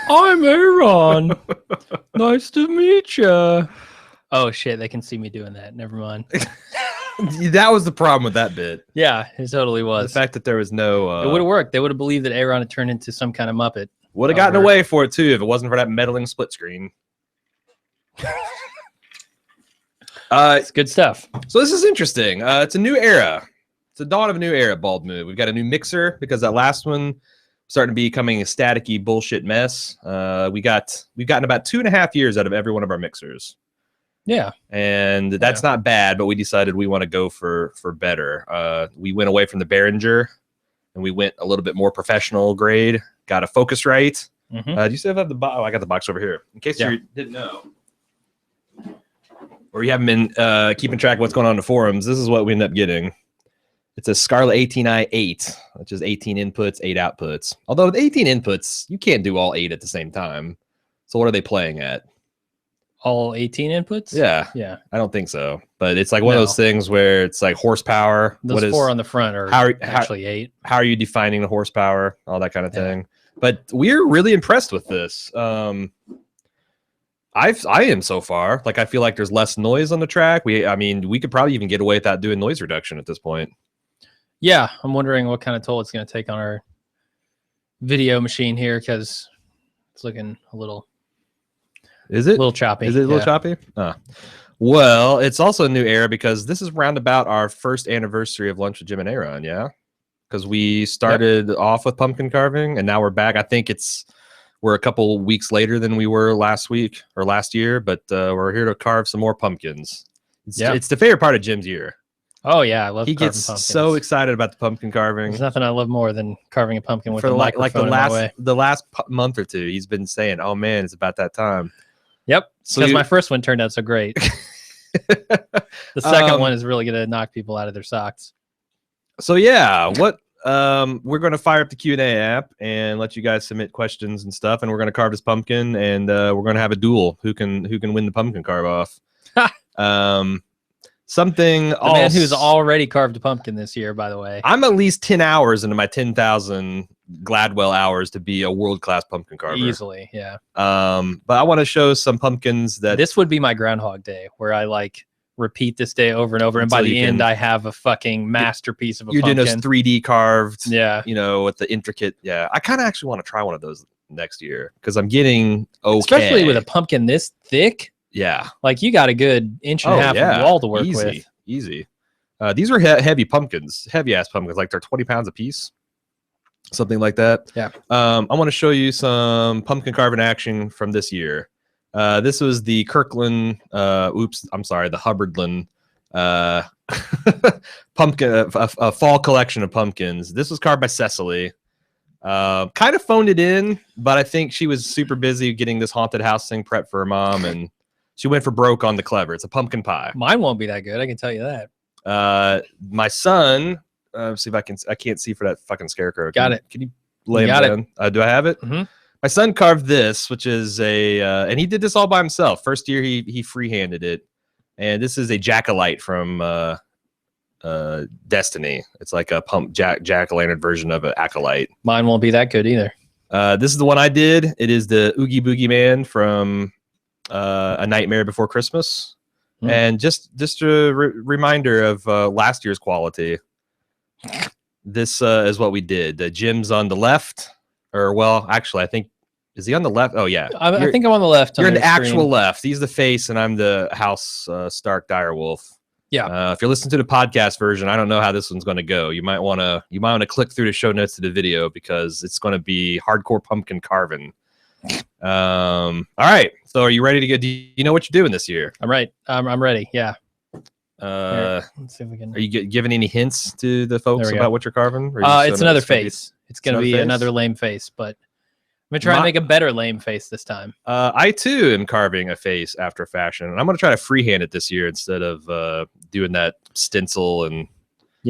I'm Aaron. Nice to meet you. Oh shit, they can see me doing that. Never mind. That was the problem with that bit. Yeah, it totally was. The fact that there was no... it would have worked. They would have believed that Aaron had turned into some kind of Muppet. Would have gotten away for it, too, if it wasn't for that meddling split screen. It's good stuff. So this is interesting. It's a new era. It's the dawn of a new era, Bald Move. We've got a new mixer because that last one starting to be becoming a staticky bullshit mess. We've gotten about 2.5 years out of every one of our mixers. Yeah. And that's not bad, but we decided we want to go for better. We went away from the Behringer and we went a little bit more professional grade. Got a Focusrite. Do you still have the box? Oh, I got the box over here. In case you didn't know. Or you haven't been keeping track of what's going on in the forums, this is what we end up getting. It's a Scarlett 18i 8, which is 18 inputs, 8 outputs. Although with 18 inputs, you can't do all 8 at the same time. So what are they playing at? All 18 inputs? Yeah. Yeah. I don't think so. But it's like one of those things where it's like horsepower. Those 4 on the front are actually 8. How are you defining the horsepower? All that kind of thing. But we're really impressed with this. I am so far. Like, I feel like there's less noise on the track. We could probably even get away without doing noise reduction at this point. Yeah, I'm wondering what kind of toll it's going to take on our video machine here because it's looking a little... Is it? A little choppy. Is it a little choppy? Well, it's also a new era because this is round about our first anniversary of Lunch with Jim and Aaron, yeah? Because we started off with pumpkin carving, and now we're back. I think we're a couple weeks later than we were last week or last year, but we're here to carve some more pumpkins. It's the favorite part of Jim's year. Oh yeah, I love. He gets pumpkins. So excited about the pumpkin carving. There's nothing I love more than carving a pumpkin with a microphone the last month or two. He's been saying, "Oh man, it's about that time." Yep, because my first one turned out so great. The second one is really going to knock people out of their socks. So yeah, we're going to fire up the Q&A app and let you guys submit questions and stuff, and we're going to carve this pumpkin, and we're going to have a duel. Who can win the pumpkin carve off? The man who's already carved a pumpkin this year, by the way. I'm at least 10 hours into my 10,000 Gladwell hours to be a world-class pumpkin carver. Easily, yeah. But I want to show some pumpkins that... This would be my Groundhog Day, where I, like, repeat this day over and over, and by the end, I have a fucking masterpiece of a pumpkin. You're doing those 3D carved, yeah. With the intricate... Yeah, I kind of actually want to try one of those next year, because I'm getting okay. Especially with a pumpkin this thick. Yeah. Like, you got a good inch and a half of wall to work with. Easy. These are heavy pumpkins, heavy-ass pumpkins. Like, they're 20 pounds a piece. Something like that. Yeah. I want to show you some pumpkin carving action from this year. This was the Kirkland, the Hubbardland pumpkin, a fall collection of pumpkins. This was carved by Cecily. Kind of phoned it in, but I think she was super busy getting this haunted house thing prepped for her mom, and she went for broke on the clever. It's a pumpkin pie. Mine won't be that good, I can tell you that. My son... see if I can't see for that fucking scarecrow. Got it. Can you lay him down? Do I have it? Mm-hmm. My son carved this, which is and he did this all by himself. First year he freehanded it, and this is a jack-o'-lite from Destiny. It's like a jack-o'-lantern version of an acolyte. Mine won't be that good either. This is the one I did. It is the Oogie Boogie Man from A Nightmare Before Christmas, and just a reminder of last year's quality. This is what we did. Jim's on the left, actually, I think, is he on the left? Oh yeah, I think I'm on the left. You're in the actual left. He's the face, and I'm the House Stark Direwolf. Yeah. If you're listening to the podcast version, I don't know how this one's going to go. You might want to click through the show notes to the video because it's going to be hardcore pumpkin carving. All right. So are you ready to go? Do you know what you're doing this year? I'm right. I'm ready. Yeah. Here, let's see if we can. Are you giving any hints to the folks about what you're carving? It's another face. It's going to be another lame face, but I'm going to try and make a better lame face this time. I too am carving a face after fashion, and I'm going to try to freehand it this year instead of doing that stencil and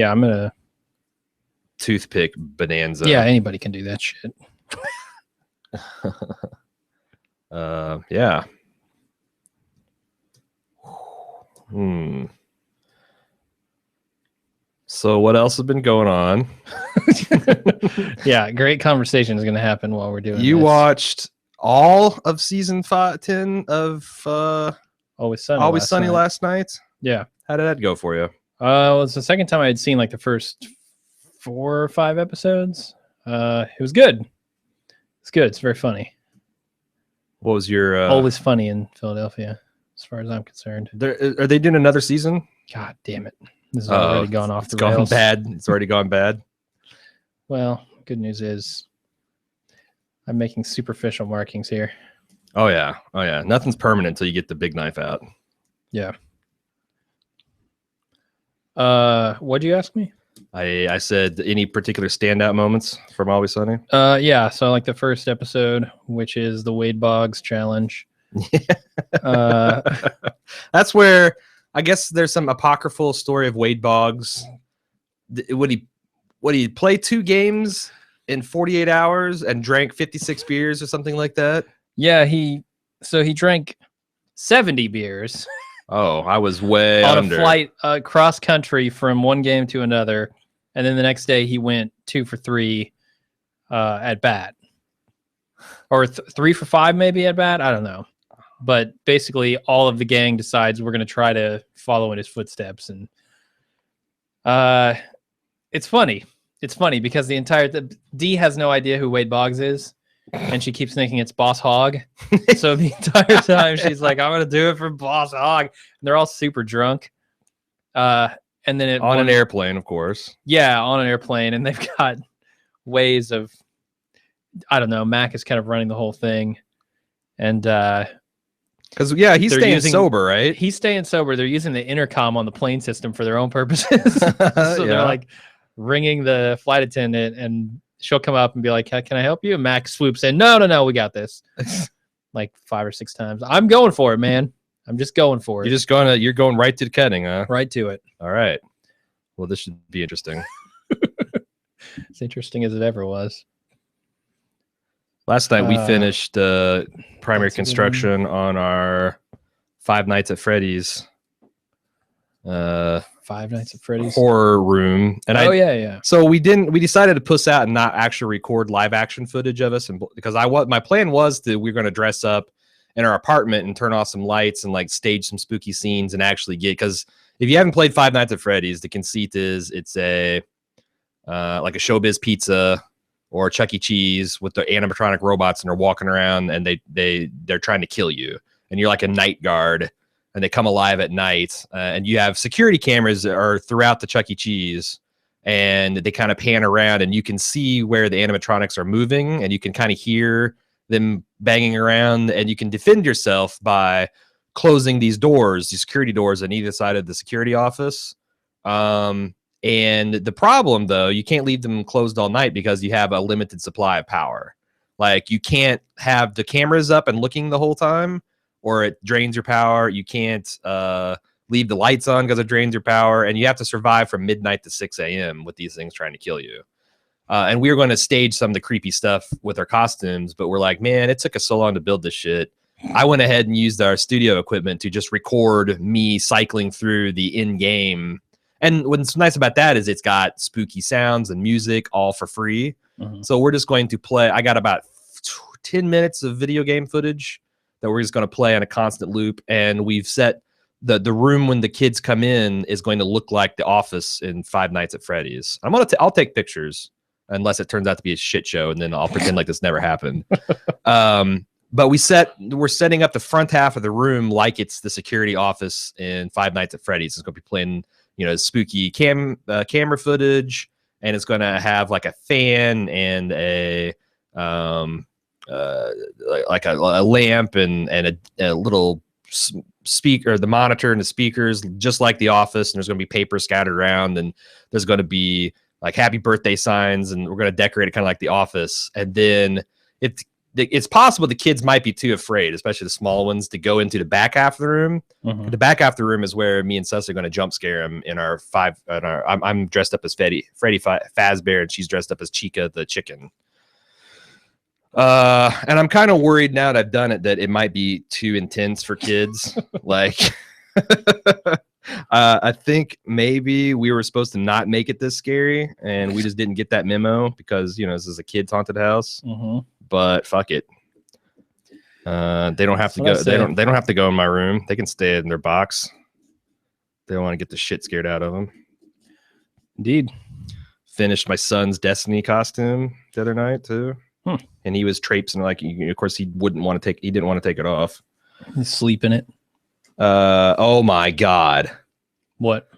I'm going to toothpick bonanza. Yeah, anybody can do that shit. Yeah. So what else has been going on? Yeah, great conversation is going to happen while we're doing You this. watched all of season 10 of Always Sunny. Always Sunny last night. Yeah. How did that go for you? Well, it's the second time I had seen like the first 4 or 5 episodes. It was good. It's good. It's very funny. What was your always funny in Philadelphia, as far as I'm concerned. Are they doing another season? God damn it! This has already gone off the rails. It's gone bad. It's already gone bad. Well, good news is I'm making superficial markings here. Oh yeah. Nothing's permanent until you get the big knife out. Yeah. What'd you ask me? I said any particular standout moments from Always Sunny? Yeah. So like the first episode, which is the Wade Boggs challenge. That's where I guess there's some apocryphal story of Wade Boggs. Would he play 2 games in 48 hours and drank 56 beers or something like that? Yeah, he drank 70 beers. Oh, I was way on under. A flight cross country from one game to another, and then the next day he went 2 for 3 at bat, or 3 for 5 maybe at bat. I don't know, but basically all of the gang decides we're going to try to follow in his footsteps, and it's funny. It's funny because the D has no idea who Wade Boggs is. And she keeps thinking it's Boss Hogg. So the entire time she's like, I'm going to do it for Boss Hogg. And they're all super drunk. And then on an airplane, of course. Yeah, on an airplane. And they've got ways of, I don't know, Mac is kind of running the whole thing. And because he's staying sober, right? He's staying sober. They're using the intercom on the plane system for their own purposes. So they're like ringing the flight attendant, and she'll come up and be like, can I help you? And Mac swoops in. No, we got this. Like 5 or 6 times. I'm going for it, man. I'm just going for it. You're going right to the Kenning, huh? Right to it. All right. Well, this should be interesting. As interesting as it ever was. Last night we finished primary construction on our Five Nights at Freddy's. Five Nights at Freddy's horror room, and yeah. So we decided to puss out and not actually record live action footage of us, and because my plan was we're going to dress up in our apartment and turn off some lights and like stage some spooky scenes and actually because if you haven't played Five Nights at Freddy's, the conceit is it's a like a Showbiz Pizza or Chuck E. Cheese with the animatronic robots, and they're walking around and they're trying to kill you, and you're like a night guard. And they come alive at night, and you have security cameras that are throughout the Chuck E. Cheese, and they kind of pan around, and you can see where the animatronics are moving, and you can kind of hear them banging around, and you can defend yourself by closing these security doors on either side of the security office. And the problem, though, you can't leave them closed all night because you have a limited supply of power. Like, you can't have the cameras up and looking the whole time, or it drains your power. You can't leave the lights on because it drains your power. And you have to survive from midnight to 6 a.m. with these things trying to kill you. And we were going to stage some of the creepy stuff with our costumes, but we're like, man, it took us so long to build this shit. I went ahead and used our studio equipment to just record me cycling through the in-game. And what's nice about that is it's got spooky sounds and music all for free. Mm-hmm. So we're just going to play. I got about 10 minutes of video game footage that we're just going to play on a constant loop. And we've set the room when the kids come in is going to look like the office in Five Nights at Freddy's. I'll take pictures unless it turns out to be a shit show, and then I'll pretend like this never happened. But we're setting up the front half of the room like it's the security office in Five Nights at Freddy's. It's going to be playing, spooky camera footage, and it's going to have like a fan and a like a lamp and a little speaker, the monitor and the speakers, just like the office. And there's going to be paper scattered around, and there's going to be like happy birthday signs, and we're going to decorate it kind of like the office. And then it's possible the kids might be too afraid, especially the small ones, to go into the back half of the room. Mm-hmm. The back half of the room is where me and Cecily are going to jump scare him I'm Freddy Fazbear, and she's dressed up as Chica the chicken. And I'm kind of worried now that I've done it that it might be too intense for kids. Like, I think maybe we were supposed to not make it this scary, and we just didn't get that memo because, this is a kids haunted house. Mm-hmm. But fuck it. They don't have to go. They don't have to go in my room. They can stay in their box. They don't want to get the shit scared out of them. Indeed. Finished my son's Destiny costume the other night too, and he was traipsing like. Of course, he didn't want to take it off. Sleep in it. Oh my god. What?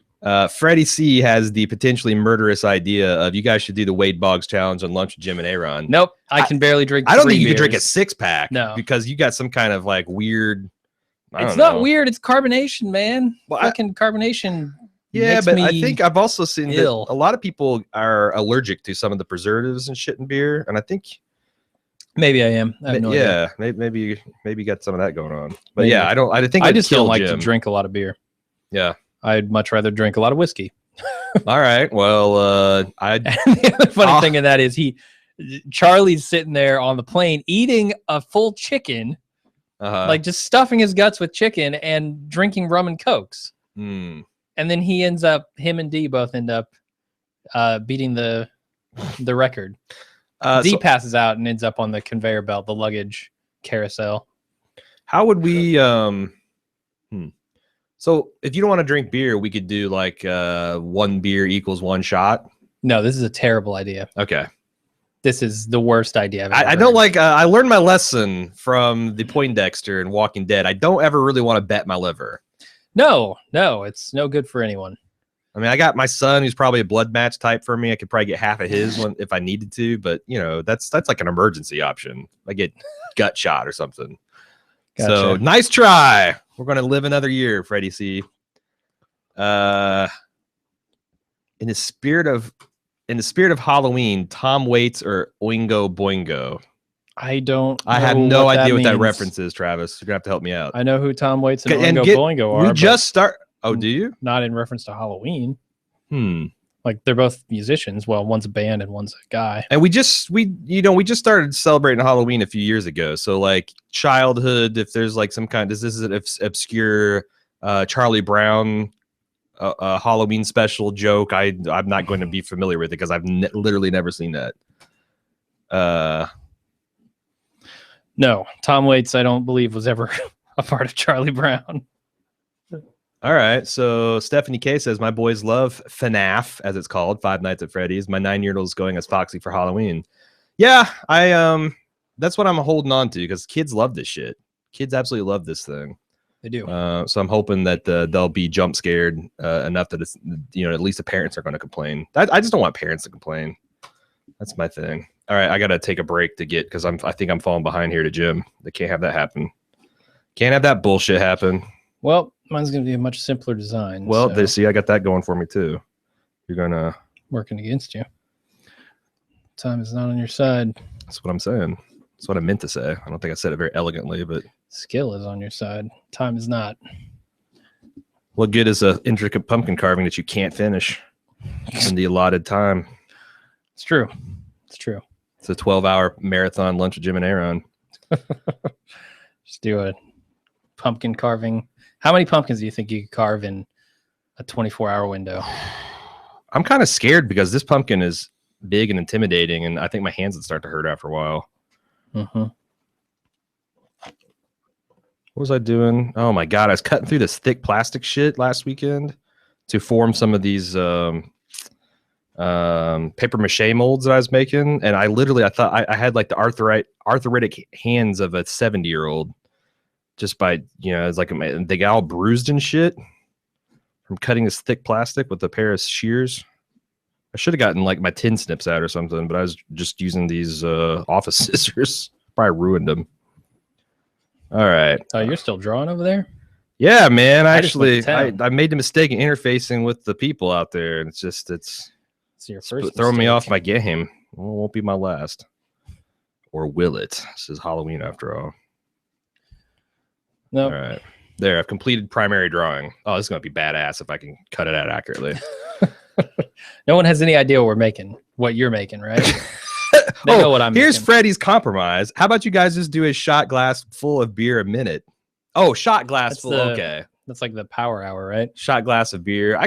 Freddie C has the potentially murderous idea of you guys should do the Wade Boggs challenge on lunch with Jim and Aaron. Nope, I can barely drink. I don't think you can drink a 6-pack. No, because you got some kind of like weird. It's not weird. It's carbonation, man. Well, fucking carbonation. Yeah, but I think I've also seen that a lot of people are allergic to some of the preservatives and shit in beer, and I think maybe I am. I have no idea. Maybe you got some of that going on. But maybe. Yeah, I just don't like to drink a lot of beer. Yeah. I'd much rather drink a lot of whiskey. All right. Well, the other funny thing in that is Charlie's sitting there on the plane eating a full chicken, like just stuffing his guts with chicken and drinking rum and cokes. Mm. And then him and D both end up beating the record. D passes out and ends up on the conveyor belt, the luggage carousel. How would we So if you don't want to drink beer, we could do like 1 beer equals 1 shot. No, this is a terrible idea. Okay. This is the worst idea I've ever I don't like, I learned my lesson from the Poindexter and Walking Dead. I don't ever really want to bet my liver. No, it's no good for anyone. I mean, I got my son who's probably a blood match type for me. I could probably get half of his one if I needed to, but you know, that's like an emergency option. I get gut shot or something. Gotcha. So nice try. We're going to live another year, Freddie C. In the spirit of Halloween, Tom Waits or Oingo Boingo? I have no idea what that reference is, Travis. You're going to have to help me out. I know who Tom Waits and Oingo Boingo are. We just start. Oh, do you? Not in reference to Halloween. Like they're both musicians. Well, one's a band and one's a guy. And we just started celebrating Halloween a few years ago. So like childhood, if there's like some kind, this is an obscure Charlie Brown Halloween special joke. I'm not going to be familiar with it because I've literally never seen that. No, Tom Waits, I don't believe was ever a part of Charlie Brown. All right, so Stephanie K says, my boys love FNAF, as it's called, Five Nights at Freddy's. My 9-year-old is going as Foxy for Halloween. Yeah, that's what I'm holding on to because kids love this shit. Kids absolutely love this thing. They do. So I'm hoping that they'll be jump scared enough that it's, at least the parents are going to complain. I just don't want parents to complain. That's my thing. All right, I got to take a break to get because I think I'm falling behind here to Jim. They can't have that happen. Can't have that bullshit happen. Well, mine's going to be a much simpler design. Well, so. See, I got that going for me too. You're going to... Working against you. Time is not on your side. That's what I'm saying. That's what I meant to say. I don't think I said it very elegantly, but... Skill is on your side. Time is not. What good is an intricate pumpkin carving that you can't finish in the allotted time? It's true. It's true. It's a 12-hour marathon lunch with Jim and Aaron. Just do a pumpkin carving. How many pumpkins do you think you could carve in a 24-hour window? I'm kind of scared because this pumpkin is big and intimidating, and I think my hands would start to hurt after a while. Mm-hmm. What was I doing? Oh, my God. I was cutting through this thick plastic shit last weekend to form some of these paper mache molds that I was making, and I thought I had like the arthritic hands of a 70-year-old. Just by, it's like they got all bruised and shit from cutting this thick plastic with a pair of shears. I should have gotten like my tin snips out or something, but I was just using these office scissors. Probably ruined them. All right. Oh, you're still drawing over there? Yeah, man. I made the mistake of interfacing with the people out there. And it's your first throwing me off my game. Well, it won't be my last. Or will it? This is Halloween after all. No. All right. There, I've completed primary drawing. Oh, this is going to be badass if I can cut it out accurately. No one has any idea what you're making, right? They know what I'm here's making. Freddie's compromise. How about you guys just do a shot glass full of beer a minute? Oh, shot glass full. Okay. That's like the power hour, right? Shot glass of beer.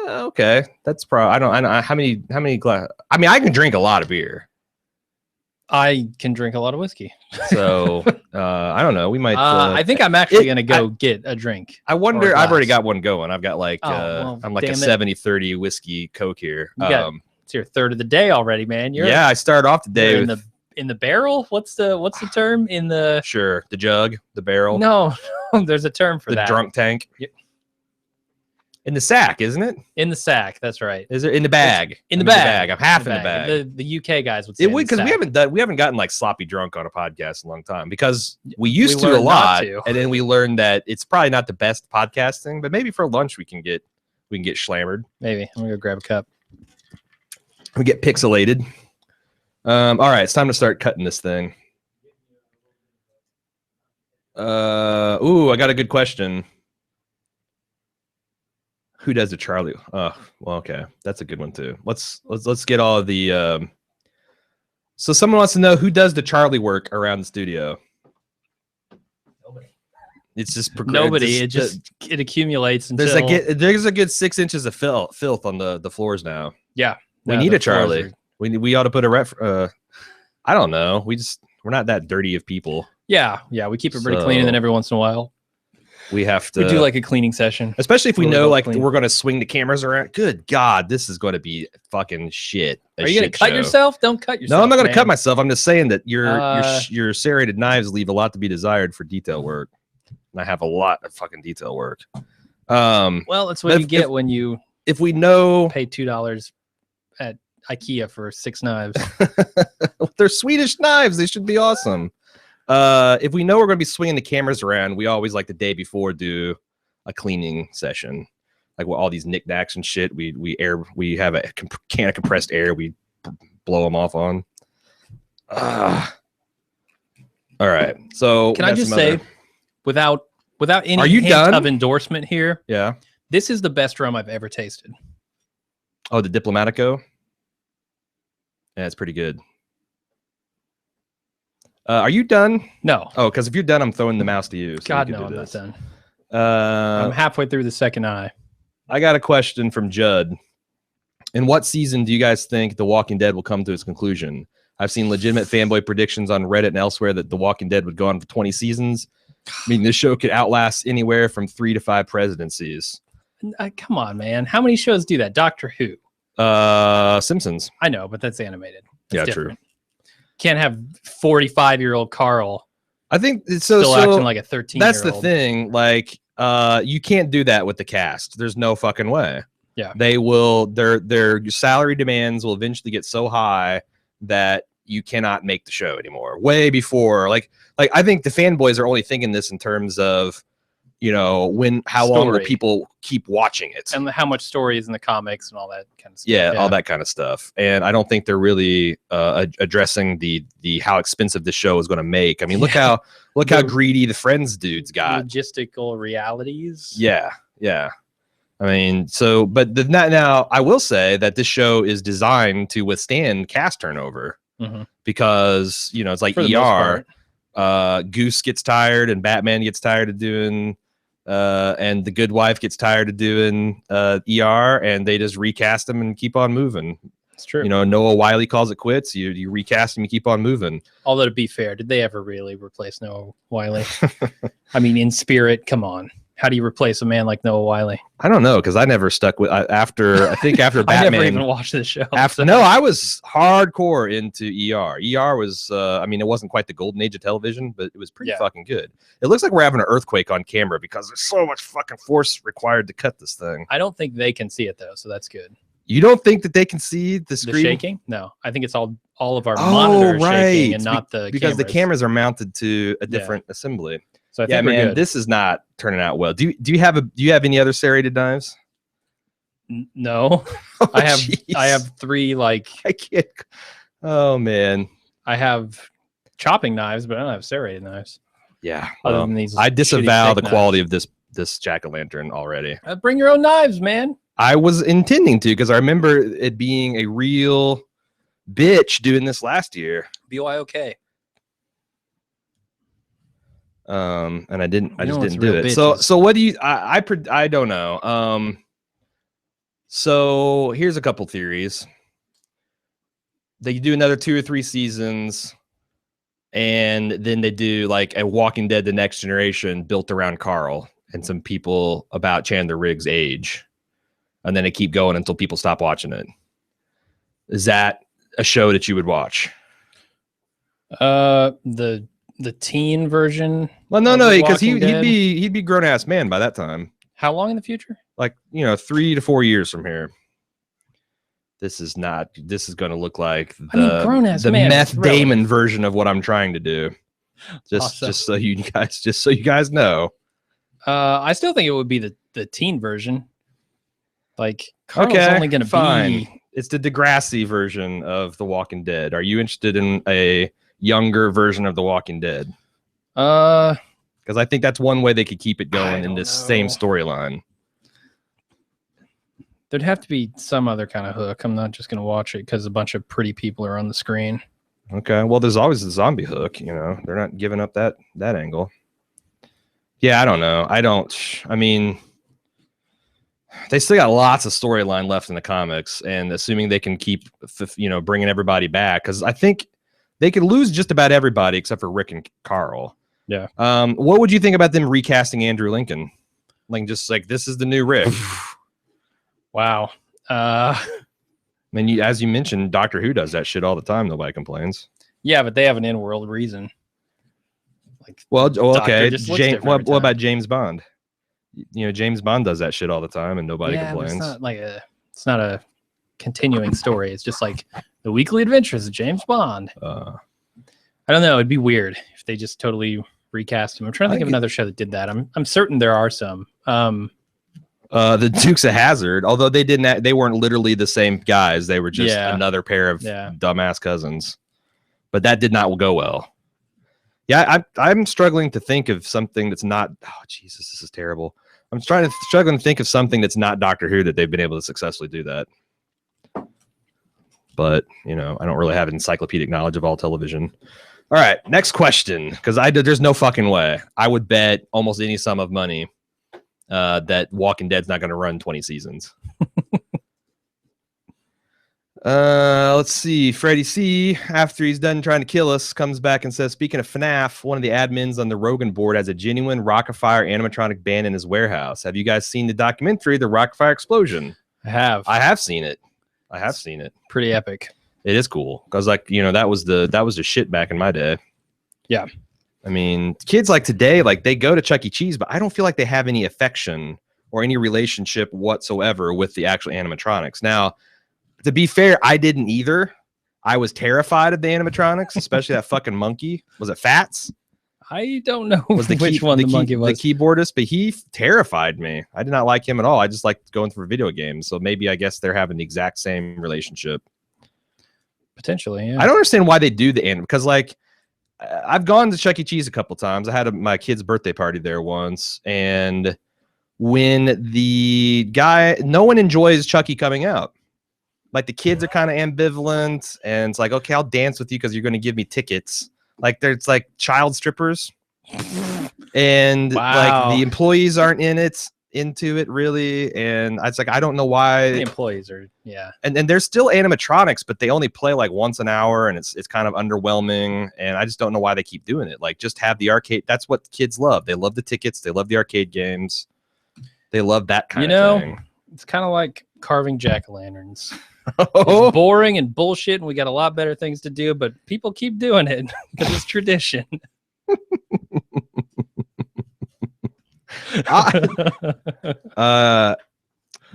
Okay. That's probably, I don't how many glass. I mean, I can drink a lot of beer. I can drink a lot of whiskey. So I don't know. We might. I think I'm actually gonna go get a drink. I or wonder. a I've already glass. got one going. I've got like well, I'm like a damn it. 70-30 whiskey Coke here. It's your third of the day already, man. Yeah, I started off the day you're with in the barrel. What's the term in the? sure the jug, the barrel. No, there's a term for the that. drunk tank. Yeah. In the sack, isn't it? In the sack. That's right. Is it in the bag? In the bag. I'm half in the bag. The UK guys would say It would because we haven't gotten like sloppy drunk on a podcast in a long time because we used to a learned not lot, to. and then we learned that it's probably not the best podcasting, but maybe for lunch we can get slammered. Maybe I'm gonna go grab a cup. We get pixelated. All right, it's time to start cutting this thing. I got a good question. Who does the Charlie? Oh, well, okay, that's a good one too. Let's get all of the. So someone wants to know who does the Charlie work around the studio. Nobody. It's just nobody. It accumulates until there's a good 6 inches of filth on the floors now. Yeah, we need a Charlie. We ought to put a I don't know. We're not that dirty of people. Yeah, we keep it pretty clean, and then every once in a while we have to do like a cleaning session. Especially if we know like we're going to swing the cameras around. Good God, this is going to be fucking shit. Are you going to cut yourself? Don't cut yourself. No, I'm not going to cut myself. I'm just saying that your serrated knives leave a lot to be desired for detail work. And I have a lot of fucking detail work. Well, that's what you get when you if we know pay $2 at IKEA for 6 knives. They're Swedish knives. They should be awesome. If we know we're going to be swinging the cameras around, we always like the day before do a cleaning session. Like all these knickknacks and shit. We have a can of compressed air. We blow them off on. All right. So can I just say, without any hint done? Of endorsement here, yeah, this is the best rum I've ever tasted. Oh, the Diplomatico. Yeah, it's pretty good. Are you done? No. Oh, because if you're done, I'm throwing the mouse to you. So God, you no, I'm this. not done. I'm halfway through the second eye. I got a question from Judd. In what season do you guys think The Walking Dead will come to its conclusion? I've seen legitimate fanboy predictions on Reddit and elsewhere that The Walking Dead would go on for 20 seasons. I mean, this show could outlast anywhere from 3 to 5 presidencies. Come on, man. How many shows do that? Doctor Who? Simpsons. I know, but that's animated. That's different. True. Can't have 45-year-old Carl. I think it's still acting like a 13-year-old. That's the thing. Like, you can't do that with the cast. There's no fucking way. Yeah. They will. Their salary demands will eventually get so high that you cannot make the show anymore. Way before, like I think the fanboys are only thinking this in terms of, how long will people keep watching it, and how much story is in the comics and all that kind of stuff. Yeah, all that kind of stuff. And I don't think they're really addressing the how expensive the show is going to make. I mean, look how greedy the Friends dudes got. Logistical realities. Yeah. I mean, but now I will say that this show is designed to withstand cast turnover because it's like ER. Goose gets tired and Batman gets tired of doing. And the Good Wife gets tired of doing ER, and they just recast them and keep on moving. It's true. Noah Wiley calls it quits. You recast him, you keep on moving. Although to be fair, did they ever really replace Noah Wiley? I mean, in spirit, come on. How do you replace a man like Noah Wiley? I don't know, because I never stuck with after Batman. I never even watched the show. No, I was hardcore into ER. ER was, it wasn't quite the golden age of television, but it was pretty fucking good. It looks like we're having an earthquake on camera because there's so much fucking force required to cut this thing. I don't think they can see it though, so that's good. You don't think that they can see the screen? The shaking? No, I think it's all of our monitors shaking and not the because cameras. The cameras are mounted to a different assembly. So I think we're good. This is not turning out well. Do you have any other serrated knives? No, I have 3 like I can't. Oh man, I have chopping knives, but I don't have serrated knives. Yeah, other than these, I disavow the quality of this jack-o'-lantern already. Bring your own knives, man. I was intending to because I remember it being a real bitch doing this last year. BYOK. And I just didn't do it. So what do you? I don't know. So here's a couple theories. They do another 2 or 3 seasons. And then they do like a Walking Dead: The Next Generation built around Carl and some people about Chandler Riggs' age. And then they keep going until people stop watching it. Is that a show that you would watch? The teen version. Well, no, because he'd be grown ass man by that time. How long in the future? Like 3 to 4 years from here. This is going to look like the meth Damon version of what I'm trying to do. Just so you guys know. I still think it would be the teen version. Like Carl's only going to be. It's the Degrassi version of The Walking Dead. Are you interested in a younger version of The Walking Dead? Because I think that's one way they could keep it going in this same storyline. There'd have to be some other kind of hook. I'm not just going to watch it because a bunch of pretty people are on the screen. Okay. Well, there's always the zombie hook. They're not giving up that angle. Yeah, I don't know. I mean, they still got lots of storyline left in the comics, and assuming they can keep, bringing everybody back, because I think they could lose just about everybody except for Rick and Carl. Yeah. What would you think about them recasting Andrew Lincoln? Like, just like, this is the new Rick. Wow. I mean, as you mentioned, Doctor Who does that shit all the time. Nobody complains. Yeah, but they have an in-world reason. Like, okay. What about James Bond? James Bond does that shit all the time, and nobody complains. It's not a continuing story. It's just like the weekly adventures of James Bond. I don't know. It'd be weird if they just totally recast him. I'm trying to think of another show that did that. I'm certain there are some. The Dukes of Hazzard, although they weren't literally the same guys. They were just another pair of dumbass cousins. But that did not go well. Yeah, I'm struggling to think of something that's not. Oh Jesus, this is terrible. I'm struggling to think of something that's not Doctor Who that they've been able to successfully do that. But I don't really have encyclopedic knowledge of all television. All right, next question, because there's no fucking way I would bet almost any sum of money that Walking Dead's not going to run 20 seasons. Let's see. Freddie C, after he's done trying to kill us, comes back and says, speaking of FNAF, one of the admins on the Rogan board has a genuine Rockafire animatronic band in his warehouse. Have you guys seen the documentary, The Rockafire Explosion? I have. I have seen it. Pretty epic. It is cool. Because that was the shit back in my day. Yeah. I mean, kids like today, like they go to Chuck E. Cheese, but I don't feel like they have any affection or any relationship whatsoever with the actual animatronics. Now, to be fair, I didn't either. I was terrified of the animatronics, especially that fucking monkey. Was it Fats? I don't know which one the monkey was. The keyboardist, but he terrified me. I did not like him at all. I just liked going through video games. So maybe I guess they're having the exact same relationship. Potentially, yeah. I don't understand why they do the anime, because like I've gone to Chuck E. Cheese a couple times. I had my kid's birthday party there once, and when the guy, no one enjoys Chucky coming out. Like the kids are kind of ambivalent, and it's like, okay, I'll dance with you because you're going to give me tickets. Like there's like child strippers, and like the employees aren't into it really, and it's like I don't know why the employees are and there's still animatronics, but they only play like once an hour, and it's kind of underwhelming, and I just don't know why they keep doing it. Like just have the arcade. That's what kids love. They love the tickets. They love the arcade games. They love that kind of thing. It's kind of like carving jack-o'-lanterns. It's boring and bullshit, and we got a lot better things to do, but people keep doing it because it's tradition.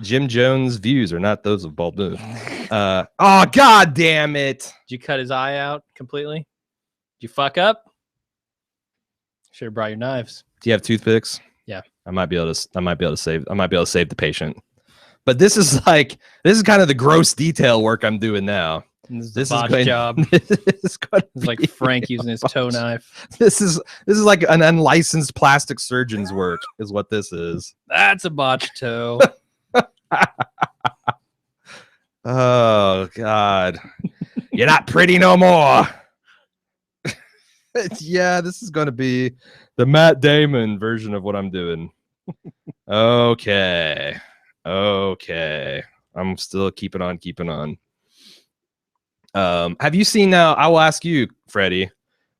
Jim Jones' views are not those of Baldu. Oh god damn it! Did you cut his eye out completely? Did you fuck up? Should have brought your knives. Do you have toothpicks? Yeah, I might be able to save the patient. But this is kind of the gross detail work I'm doing now. This is job. It's like Frank using his toe knife. This is like an unlicensed plastic surgeon's work, is what this is. That's a botched toe. Oh God, you're not pretty no more. Yeah, this is going to be the Matt Damon version of what I'm doing. Okay. I'm still keeping on. Have you seen now? I will ask you, Freddie.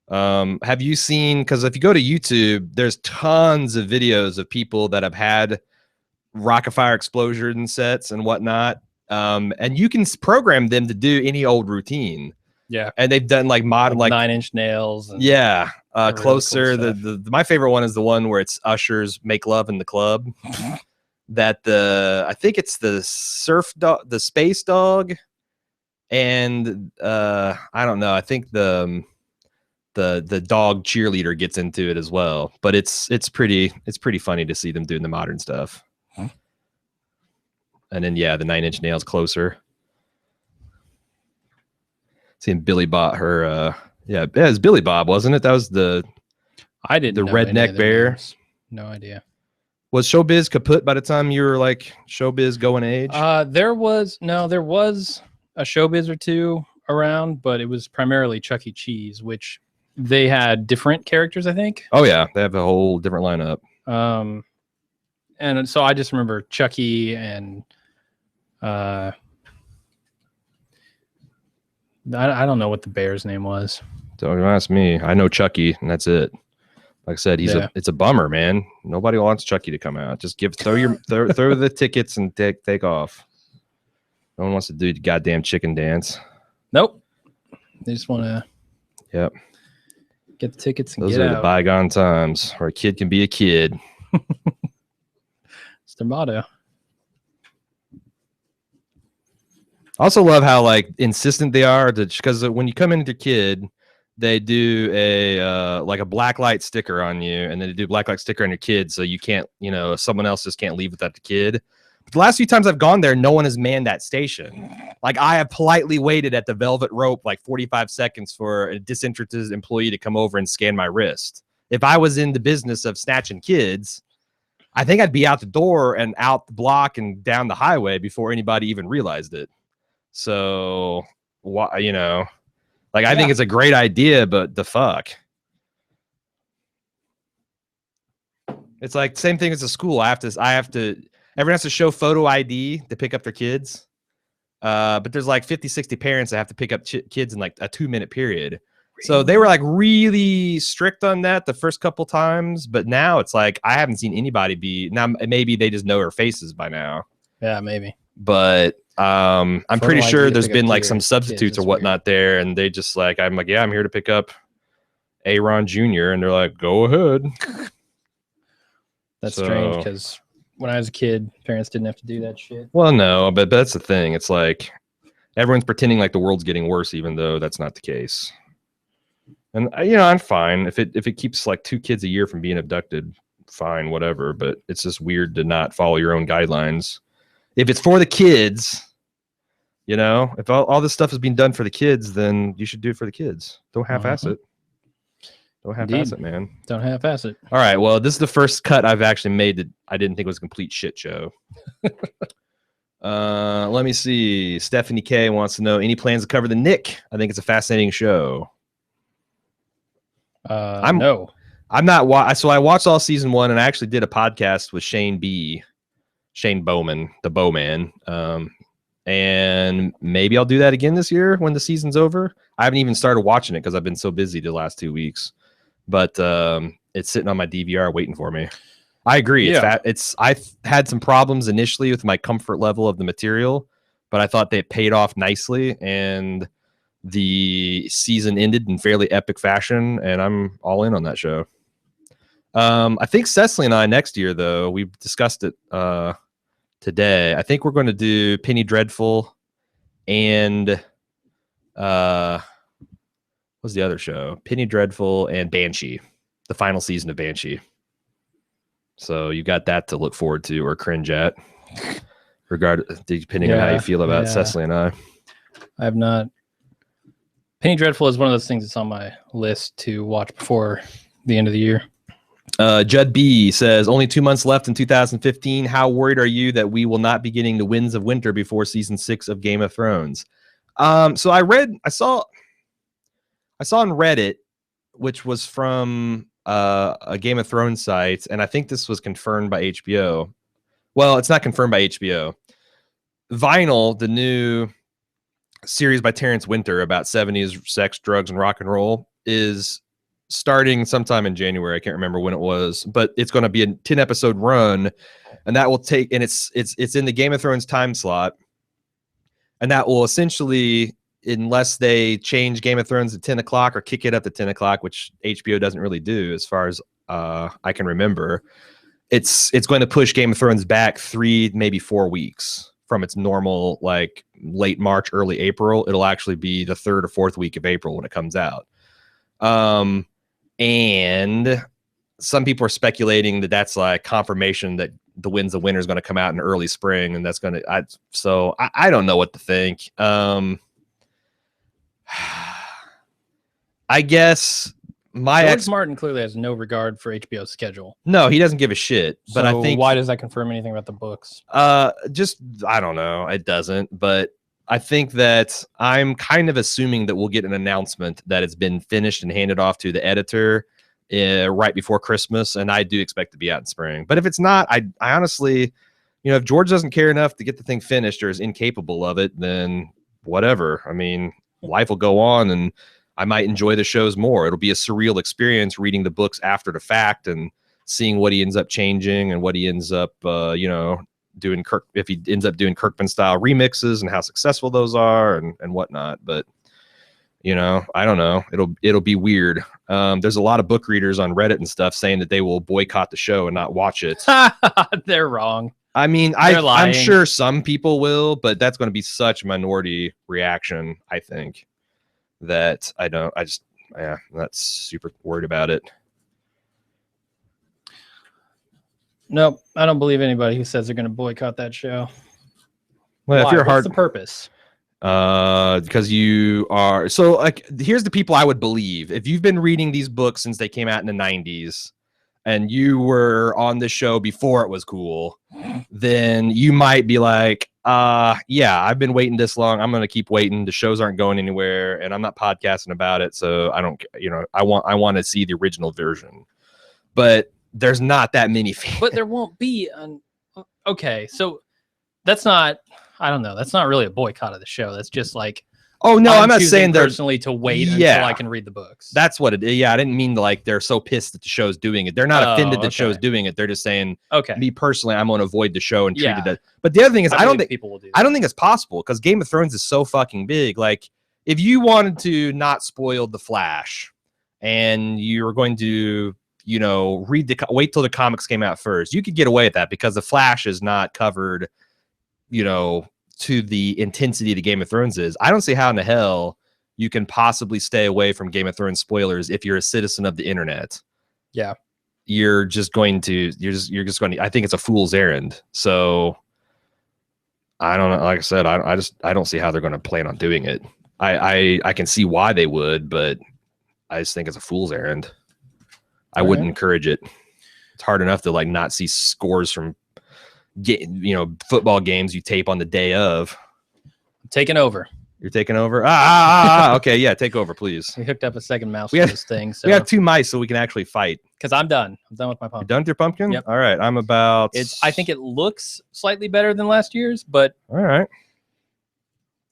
Have you seen, because if you go to YouTube, there's tons of videos of people that have had rocket fire explosion sets and whatnot. And you can program them to do any old routine. Yeah. And they've done like modern, like 9 Inch Nails. And yeah. Really Closer. cool the my favorite one is the one where it's Usher's Make Love in the Club. That I think it's the surf dog, the space dog. And I don't know. I think the dog cheerleader gets into it as well. But it's pretty funny to see them doing the modern stuff. And then yeah, the 9 Inch Nails Closer. Seeing Billy Bob her it was Billy Bob, wasn't it? That was the redneck bear. Names. No idea. Was Showbiz kaput by the time you were like Showbiz going age? There was a Showbiz or two around, but it was primarily Chuck E. Cheese, which they had different characters, I think. Oh yeah, they have a whole different lineup. And so I just remember Chucky and I don't know what the bear's name was. Don't ask me. I know Chucky, and that's it. Like I said, it's a bummer, man. Nobody wants Chucky to come out. Just throw the tickets and take off. No one wants to do the goddamn chicken dance. Nope. They just want to get the tickets and Those get are out. the bygone times where a kid can be a kid. It's their motto. I also love how like insistent they are, because when you come in with your kid, they do a like a black light sticker on you, and then they do a black light sticker on your kid, so you can't, someone else just can't leave without the kid. But the last few times I've gone there, no one has manned that station. Like I have politely waited at the velvet rope like 45 seconds for a disinterested employee to come over and scan my wrist. If I was in the business of snatching kids, I think I'd be out the door and out the block and down the highway before anybody even realized it. So, I think it's a great idea, but the fuck. It's like same thing as a school. Everyone has to show photo ID to pick up their kids. But there's like 50, 60 parents that have to pick up kids in like a 2-minute period. Really? So they were like really strict on that the first couple times. But now it's like, I haven't seen anybody now maybe they just know our faces by now. Yeah, maybe. But I'm pretty sure there's been like some substitutes or whatnot there, and they just like, I'm like, yeah, I'm here to pick up Aaron Jr. And they're like, go ahead. That's strange, because when I was a kid, parents didn't have to do that shit. Well, no, but that's the thing. It's like everyone's pretending like the world's getting worse, even though that's not the case. And I'm fine if it keeps like 2 kids a year from being abducted, fine, whatever. But it's just weird to not follow your own guidelines. If it's for the kids, if all this stuff is being done for the kids, then you should do it for the kids. Don't half-ass it. Don't half-ass it, man. Don't half-ass it. All right. Well, this is the first cut I've actually made that I didn't think was a complete shit show. Let me see. Stephanie K wants to know, any plans to cover the Nick? I think it's a fascinating show. No. I'm not. So I watched all season 1, and I actually did a podcast with Shane Bowman, the Bowman. And maybe I'll do that again this year when the season's over. I haven't even started watching it because I've been so busy the last 2 weeks. But it's sitting on my DVR waiting for me. I agree. Yeah. I've had some problems initially with my comfort level of the material, but I thought they paid off nicely, and the season ended in fairly epic fashion, and I'm all in on that show. I think Cecily and I next year, though, we've discussed it today. I think we're going to do Penny Dreadful and what's the other show? Penny Dreadful and Banshee, the final season of Banshee. So you got that to look forward to or cringe at, depending on how you feel about Cecily and I. I have not. Penny Dreadful is one of those things that's on my list to watch before the end of the year. Judd B says, only 2 months left in 2015. How worried are you that we will not be getting the Winds of Winter before season 6 of Game of Thrones? So I saw on Reddit, which was from a Game of Thrones site, and I think this was confirmed by HBO. Well, it's not confirmed by HBO. Vinyl, the new series by Terrence Winter about 70s sex, drugs, and rock and roll, is starting sometime in January. I can't remember when it was, but it's going to be a 10 episode run, and that will take, and it's in the Game of Thrones time slot, and that will essentially, unless they change Game of Thrones to 10 o'clock or kick it up to 10 o'clock, which HBO doesn't really do as far as I can remember, it's going to push Game of Thrones back 3, maybe 4 weeks from its normal, like late March, early April. It'll actually be the 3rd or 4th week of April when it comes out. And some people are speculating that that's like confirmation that the Winds of Winter is going to come out in early spring, and that's going to, so I don't know what to think. I guess George Martin clearly has no regard for HBO's schedule. No, he doesn't give a shit. But so I think, why does that confirm anything about the books? Just, I don't know. It doesn't. But I think that I'm kind of assuming that we'll get an announcement that it's been finished and handed off to the editor right before Christmas, and I do expect to be out in spring. But if it's not, I honestly, if George doesn't care enough to get the thing finished or is incapable of it, then whatever. I mean, life will go on, and I might enjoy the shows more. It'll be a surreal experience reading the books after the fact and seeing what he ends up changing and what he ends up, doing if he ends up doing Kirkman style remixes and how successful those are and whatnot. But I don't know. It'll be weird. There's a lot of book readers on Reddit and stuff saying that they will boycott the show and not watch it. They're wrong. I mean, I'm sure some people will, but that's going to be such a minority reaction, I think, that I'm not super worried about it. Nope, I don't believe anybody who says they're going to boycott that show. Well, Why? What's the purpose? Because you are, so like, here's the people I would believe. If you've been reading these books since they came out in the 90s and you were on the show before it was cool, then you might be like, yeah, I've been waiting this long. I'm going to keep waiting. The shows aren't going anywhere and I'm not podcasting about it. So I don't, I want to see the original version, but there's not that many fans. But there won't be okay. So that's not, I don't know. That's not really a boycott of the show. That's just like, oh no, I'm not saying they're personally to wait until I can read the books. That's what it is. Yeah, I didn't mean to, like, they're so pissed that the show's doing it. They're not offended that the show's doing it. They're just saying, okay, me personally, I'm going to avoid the show and treat it as. But the other thing is, I don't think people will do that. I don't think it's possible because Game of Thrones is so fucking big. Like, if you wanted to not spoil the Flash, and you're going to, wait till the comics came out first, you could get away with that because the Flash is not covered, to the intensity the Game of Thrones is. I don't see how in the hell you can possibly stay away from Game of Thrones spoilers if you're a citizen of the internet. Yeah. You're just going to, I think it's a fool's errand. So I don't know. Like I said, I don't see how they're going to plan on doing it. I can see why they would, but I just think it's a fool's errand. I wouldn't encourage it. It's hard enough to like not see scores from football games you tape on the day of. I'm taking over. You're taking over? Okay, yeah, take over, please. We hooked up a second mouse to this thing. So we have 2 mice so we can actually fight. Because I'm done. I'm done with my pumpkin. You're done with your pumpkin? Yep. All right, I'm about... I think it looks slightly better than last year's, but... All right.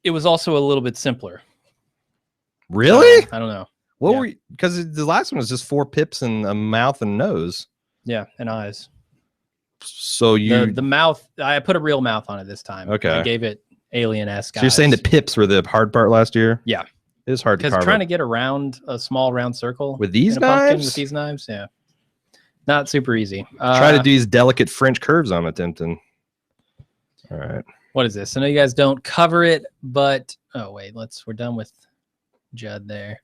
It was also a little bit simpler. Really? I don't know. What were you... Because the last one was just 4 pips and a mouth and nose. Yeah, and eyes. So the mouth, I put a real mouth on it this time. Okay. I gave it alien-esque. So you're saying the pips were the hard part last year? Yeah. It is hard to carve. Because trying to get around a small round circle with these knives? With these knives, yeah. Not super easy. Try to do these delicate French curves I'm attempting. All right. What is this? I know you guys don't cover it, but oh wait, we're done with Judd there.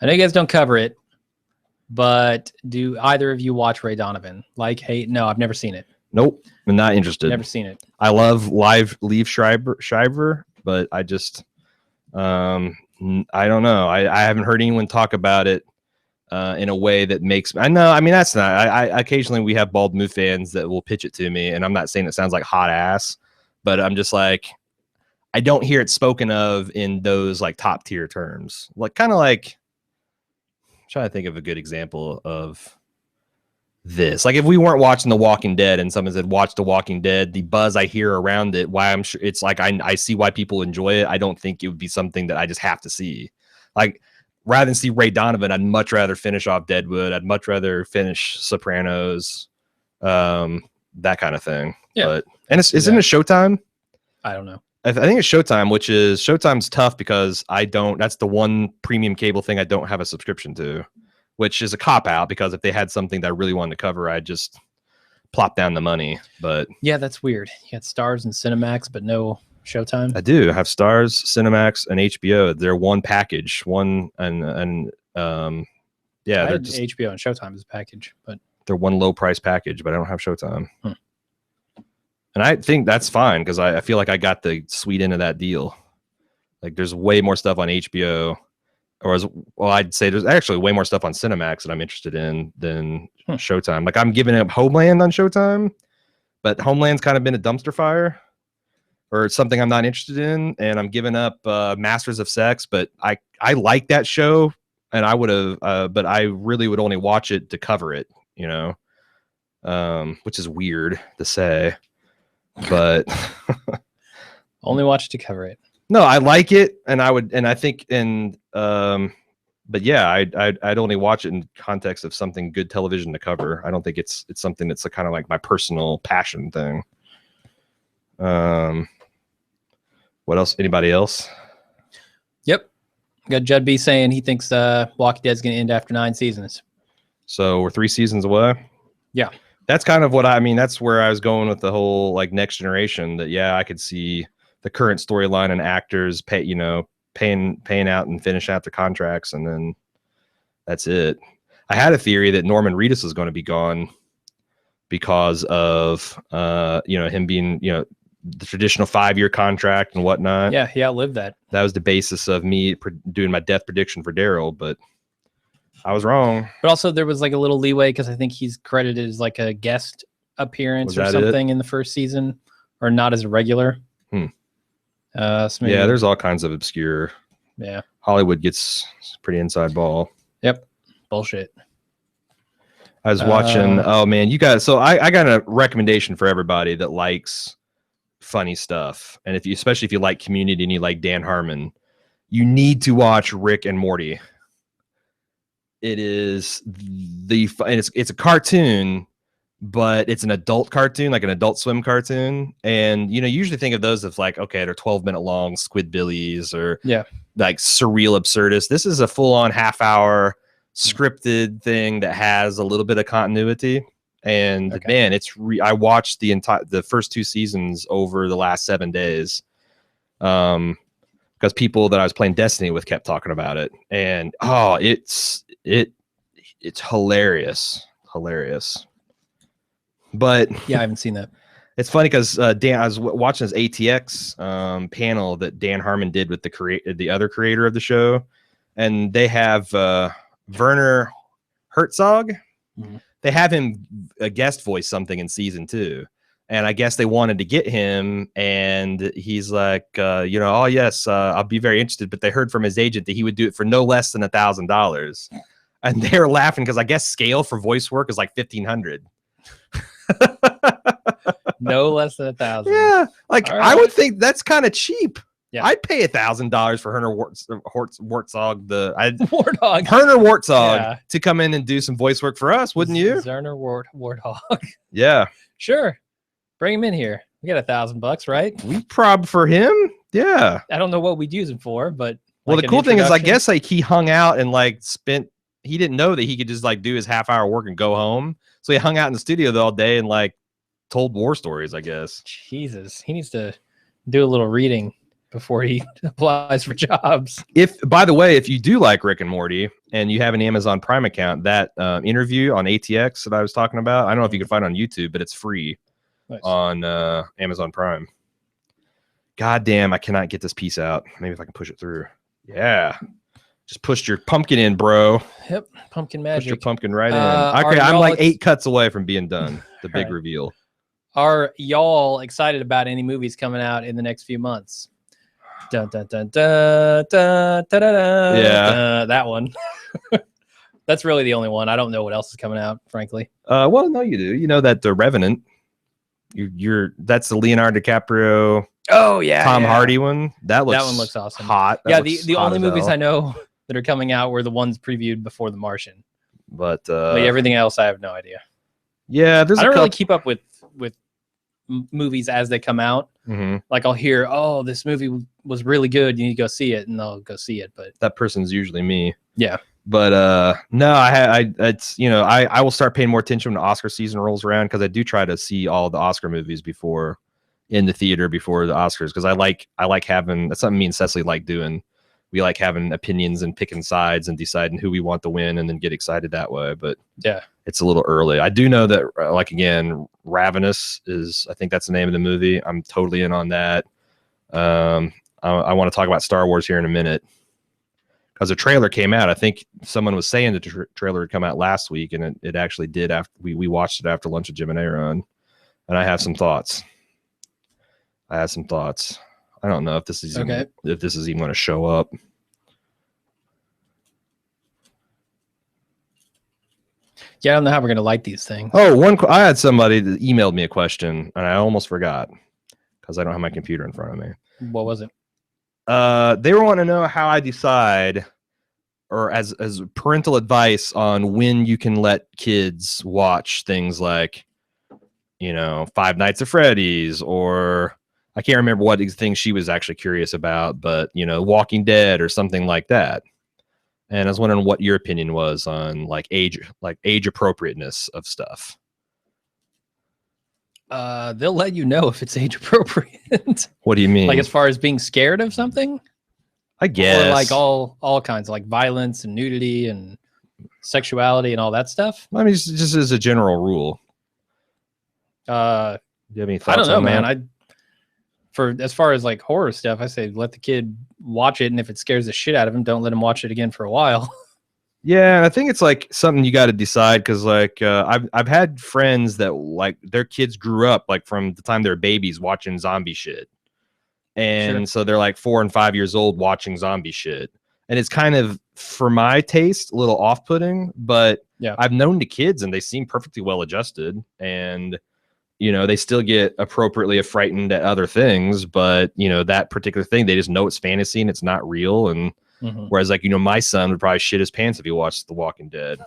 I know you guys don't cover it, but do either of you watch Ray Donovan? Like, hey, no, I've never seen it. Nope, I'm not interested. Never seen it. I love Liev Schreiber, but I just, I don't know. I haven't heard anyone talk about it in a way that makes. I know. I mean, that's not. I occasionally we have Bald Move fans that will pitch it to me, and I'm not saying it sounds like hot ass, but I'm just like, I don't hear it spoken of in those like top tier terms. Like kind of like. Trying to think of a good example of this. Like if we weren't watching The Walking Dead and someone said watch The Walking Dead, the buzz I hear around it, why I'm sure it's like I see why people enjoy it. I don't think it would be something that I just have to see. Like rather than see Ray Donovan, I'd much rather finish off Deadwood. I'd much rather finish Sopranos, that kind of thing. Yeah. But isn't it Showtime? I don't know. I think it's Showtime, which is Showtime's tough because that's the one premium cable thing I don't have a subscription to, which is a cop out because if they had something that I really wanted to cover, I'd just plop down the money. But yeah, that's weird. You got Stars and Cinemax, but no Showtime. I do have Stars, Cinemax, and HBO. They're one package. Yeah, they're just HBO and Showtime is a package, but they're one low price package. But I don't have Showtime. And I think that's fine because I feel like I got the sweet end of that deal. Like there's way more stuff on HBO, I'd say there's actually way more stuff on Cinemax that I'm interested in than Showtime. Like I'm giving up Homeland on Showtime, but Homeland's kind of been a dumpster fire or something I'm not interested in. And I'm giving up Masters of Sex, but I like that show and I would have, but I really would only watch it to cover it, which is weird to say. But only watch to cover it. No, I like it, and I think, but yeah, I'd only watch it in context of something good television to cover. I don't think it's something that's kind of like my personal passion thing. What else? Anybody else? Yep, got Judd B saying he thinks Walking Dead's going to end after 9 seasons. So we're 3 seasons away. Yeah. That's kind of what that's where I was going with the whole like Next Generation. That I could see the current storyline and actors paying out and finish out the contracts, and then that's it. I had a theory that Norman Reedus was going to be gone because of him being the traditional 5-year contract and whatnot. Yeah, he outlived that. That was the basis of me doing my death prediction for Daryl, but I was wrong. But also there was like a little leeway because I think he's credited as like a guest appearance or something in the first season, or not as a regular. So maybe, yeah, there's all kinds of obscure. Yeah, Hollywood gets pretty inside ball. Yep, bullshit. I was watching. Oh man, you guys. So I got a recommendation for everybody that likes funny stuff, and especially if you like Community and you like Dan Harmon, you need to watch Rick and Morty. It is it's a cartoon, but it's an adult cartoon, like an Adult Swim cartoon. And you usually think of those as like, okay, they're 12-minute long Squidbillies or like surreal absurdists. This is a full-on half-hour scripted thing that has a little bit of continuity. And man, I watched the first 2 seasons over the last 7 days. Because people that I was playing Destiny with kept talking about it, and it's hilarious. But yeah, I haven't seen that. It's funny because I was watching this ATX panel that Dan Harmon did with the other creator of the show, and they have Werner Herzog. Mm-hmm. They have him a guest voice something in season 2. And I guess they wanted to get him, and he's like, oh yes, I'll be very interested. But they heard from his agent that he would do it for no less than $1,000, and they were laughing because I guess scale for voice work is like $1,500. No less than 1,000. Yeah, like right. I would think that's kind of cheap. Yeah. I'd pay $1,000 for Werner Wartzog, Werner Wartzog to come in and do some voice work for us, wouldn't you? Werner Warthog. Yeah, sure. Bring him in here. We got $1,000, right? We prob for him. Yeah. I don't know what we'd use him for, but well, the cool thing is, I guess like he hung out and like he didn't know that he could just like do his half-hour work and go home. So he hung out in the studio all day and like told war stories, I guess. Jesus, he needs to do a little reading before he applies for jobs. By the way, if you do like Rick and Morty and you have an Amazon Prime account, that interview on ATX that I was talking about, I don't know if you can find it on YouTube, but it's free. Nice. On Amazon Prime. God damn, I cannot get this piece out. Maybe if I can push it through. Yeah. Just pushed your pumpkin in, bro. Yep. Pumpkin magic. Push your pumpkin right in. Okay, I'm like 8 cuts away from being done. The big reveal. Are y'all excited about any movies coming out in the next few months? Dun, dun, dun, dun, dun, dun, dun, dun, yeah. That one. That's really the only one. I don't know what else is coming out, frankly. Well, no, you do. You know that The Revenant. That's the Leonardo DiCaprio. Oh yeah, Tom Hardy one. That one looks awesome. Hot. The only movies I know that that are coming out were the ones previewed before The Martian. But everything else, I have no idea. Yeah, there's I don't really keep up with movies as they come out. Mm-hmm. Like I'll hear, oh, this movie was really good. You need to go see it, and I'll go see it. But that person's usually me. Yeah. But no, I will start paying more attention when Oscar season rolls around, because I do try to see all the Oscar movies before in the theater before the Oscars, because I like having, that's something me and Cecily like doing. We like having opinions and picking sides and deciding who we want to win and then get excited that way. But yeah, it's a little early. I do know that, like, again, Ravenous is, I think that's the name of the movie. I'm totally in on that. I want to talk about Star Wars here in a minute, because a trailer came out. I think someone was saying the trailer had come out last week, and it actually did. After we watched it after lunch with Jim and Aaron, and I have some thoughts. I don't know if this is okay. If this is even going to show up. Yeah, I don't know how we're going to like these things. Oh, I had somebody that emailed me a question, and I almost forgot because I don't have my computer in front of me. What was it? They were wanting to know how I decide, or as parental advice on when you can let kids watch things like, Five Nights at Freddy's, or I can't remember what thing she was actually curious about, but Walking Dead or something like that. And I was wondering what your opinion was on age appropriateness of stuff. They'll let you know if it's age appropriate. What do you mean? Like as far as being scared of something? I guess. Or like all kinds of like violence and nudity and sexuality and all that stuff? I mean, just as a general rule. Do you have any thoughts? I don't know, on man. that? For as far as like horror stuff, I say let the kid watch it, and if it scares the shit out of him, don't let him watch it again for a while. Yeah, and I think it's like something you got to decide, because I've had friends that their kids grew up from the time they were babies watching zombie shit, and so they're 4 and 5 years old watching zombie shit, and it's kind of, for my taste, a little off-putting. But yeah, I've known the kids, and they seem perfectly well adjusted, and they still get appropriately frightened at other things, but that particular thing, they just know it's fantasy and it's not real. And whereas my son would probably shit his pants if he watched The Walking Dead.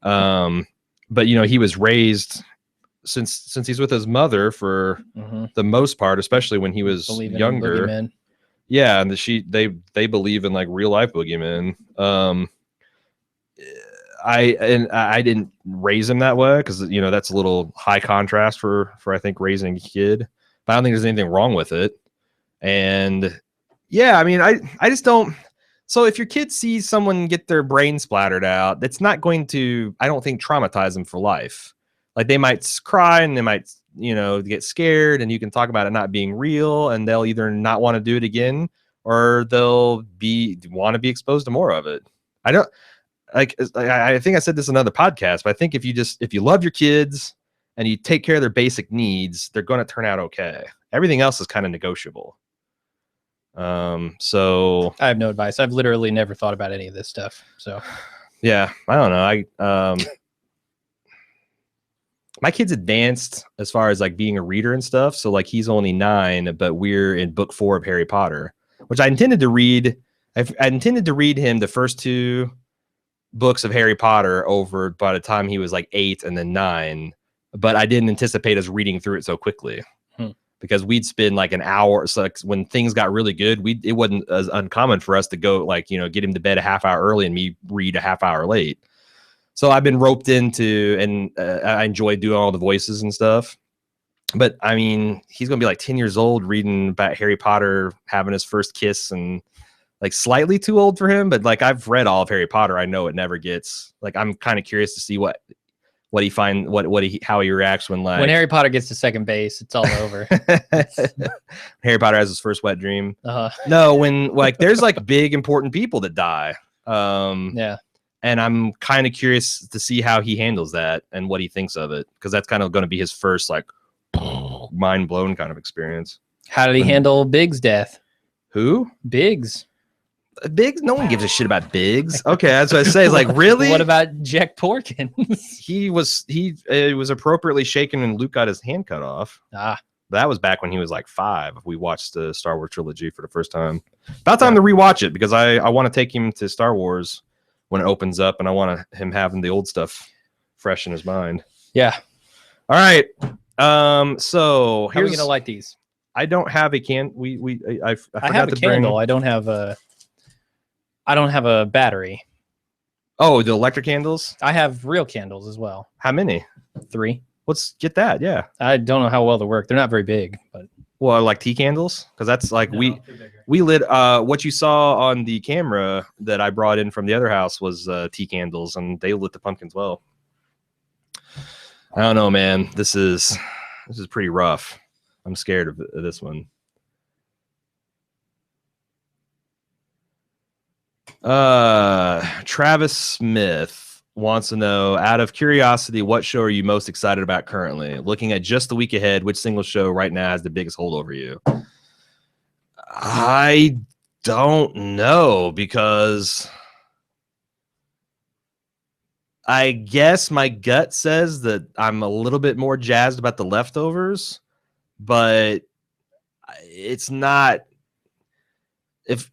But he was raised since he's with his mother for the most part, especially when he was younger. Yeah, and they believe in real life boogeymen. I didn't raise him that way, because that's a little high contrast for I think raising a kid, but I don't think there's anything wrong with it. And yeah, I mean, I just don't. So if your kid sees someone get their brain splattered out, that's not going to, I don't think, traumatize them for life. They might cry, and they might get scared, and you can talk about it not being real, and they'll either not want to do it again, or they'll want to be exposed to more of it. I think I said this in another podcast, but I think if you love your kids and you take care of their basic needs, they're going to turn out okay. Everything else is kind of negotiable. So I have no advice. I've literally never thought about any of this stuff. So yeah, I don't know. My kid's advanced as far as being a reader and stuff. So he's only 9, but we're in book 4 of Harry Potter, which I intended to read. I intended to read him the first 2 books of Harry Potter over by the time he was 8 and then 9, but I didn't anticipate us reading through it so quickly, because we'd spend an hour. So when things got really good, it wasn't as uncommon for us to go get him to bed a half hour early and me read a half hour late. So I've been roped into, and I enjoy doing all the voices and stuff. But I mean, he's gonna be 10 years old reading about Harry Potter having his first kiss, and slightly too old for him, but I've read all of Harry Potter. I know it never gets I'm kind of curious to see how he reacts when Harry Potter gets to second base, it's all over. Harry Potter has his first wet dream. No, when there's big important people that die. Yeah. And I'm kind of curious to see how he handles that and what he thinks of it, because that's kind of going to be his first mind blown kind of experience. How did he handle Biggs' death? Who? Biggs. Biggs? No one gives a shit about Biggs. Okay, that's what I say. It's really? What about Jack Porkins? He was appropriately shaken and Luke got his hand cut off. That was back when he was like 5. We watched the Star Wars trilogy for the first time. About time to rewatch it because I want to take him to Star Wars when it opens up, and I want him having the old stuff fresh in his mind. Yeah. All right. So how are we gonna light these? I don't have a can. I have a candle. I don't have a battery. Oh, the electric candles. I have real candles as well. How many? 3. Let's get that. Yeah. I don't know how well they work. They're not very big, but well, like tea candles, because that's like we lit. What you saw on the camera that I brought in from the other house was tea candles, and they lit the pumpkins well. I don't know, man. This is pretty rough. I'm scared of this one. Travis Smith wants to know, out of curiosity, what show are you most excited about currently? Looking at just the week ahead, which single show right now has the biggest hold over you? I don't know, because I guess my gut says that I'm a little bit more jazzed about The Leftovers, but it's not. If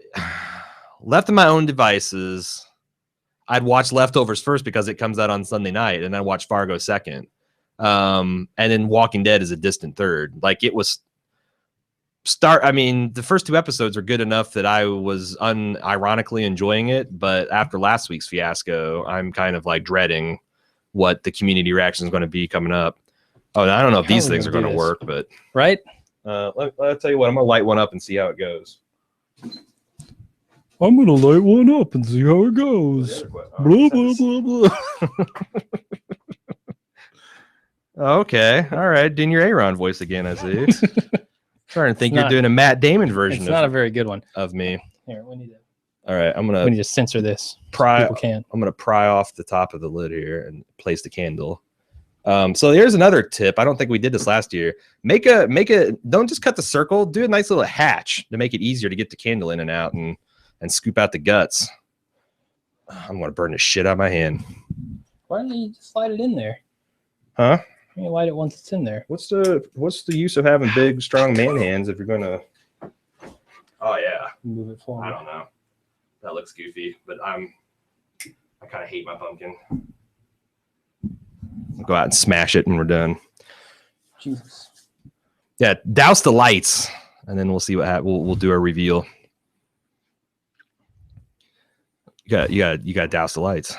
left to my own devices, I'd watch Leftovers first because it comes out on Sunday night, and then watch Fargo second. And then Walking Dead is a distant third. Like, it was I mean, the first 2 episodes are good enough that I was unironically enjoying it, but after last week's fiasco, I'm kind of like dreading what the community reaction is going to be coming up. Oh, I don't know if these things are going to work, but right. I'll tell you what, I'm going to light one up and see how it goes. I'm going to light one up and see how it goes. Blah, blah, blah, blah. Okay. All right. Doing your Aaron voice again, I see. Trying to think you're doing a Matt Damon version. It's not a very good one of me. Here, we need to. All right. We need to censor this. I'm going to pry off the top of the lid here and place the candle. So here's another tip. I don't think we did this last year. Don't just cut the circle. Do a nice little hatch to make it easier to get the candle in and out and scoop out the guts. I'm going to burn the shit out of my hand. Why don't you just slide it in there? Huh? You light it once it's in there. What's the use of having big, strong man hands if you're going to... Oh, yeah. Move it forward. I don't know. That looks goofy, but I kind of hate my pumpkin. I'll go out and smash it and we're done. Jesus. Yeah, douse the lights, and then we'll see what happens. We'll do our reveal. You got to douse the lights.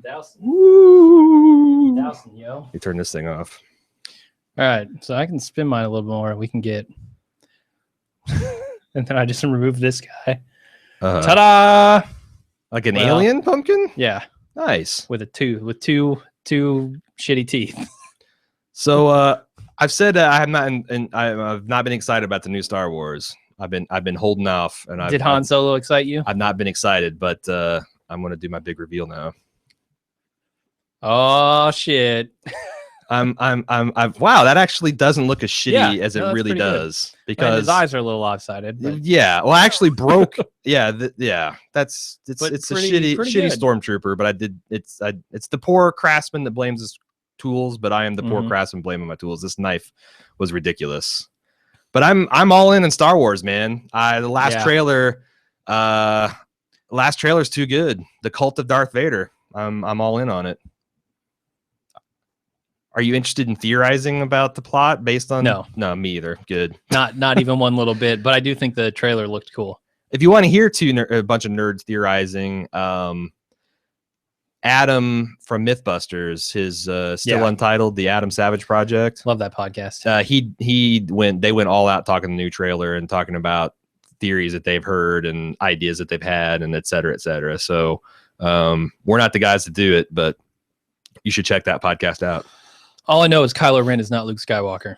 Dousing. Woo! Dousing, yo. You turn this thing off. All right, so I can spin mine a little more. We can get, and then I just remove this guy. Ta-da! Like an alien pumpkin? Yeah. Nice. With two shitty teeth. So I've said I've not been excited about the new Star Wars. I've been holding off. And did Han Solo excite you? I've not been excited, but I'm gonna do my big reveal now. Oh shit! Wow, that actually doesn't look as shitty as it really does. Good. Because his eyes are a little lopsided. But... Yeah, well, I actually broke. It's a shitty good. stormtrooper. But it's the poor craftsman that blames his tools, but I am the poor craftsman blaming my tools. This knife was ridiculous. But I'm all in Star Wars, man. The last trailer, is too good. The Cult of Darth Vader. I'm all in on it. Are you interested in theorizing about the plot based on? No, me either. Good. Not even one little bit. But I do think the trailer looked cool. If you want to hear a bunch of nerds theorizing, Adam from MythBusters, his still untitled, the Adam Savage Project. Love that podcast. They went all out talking the new trailer and talking about theories that they've heard and ideas that they've had and et cetera, et cetera. So we're not the guys to do it, but you should check that podcast out. All I know is Kylo Ren is not Luke Skywalker.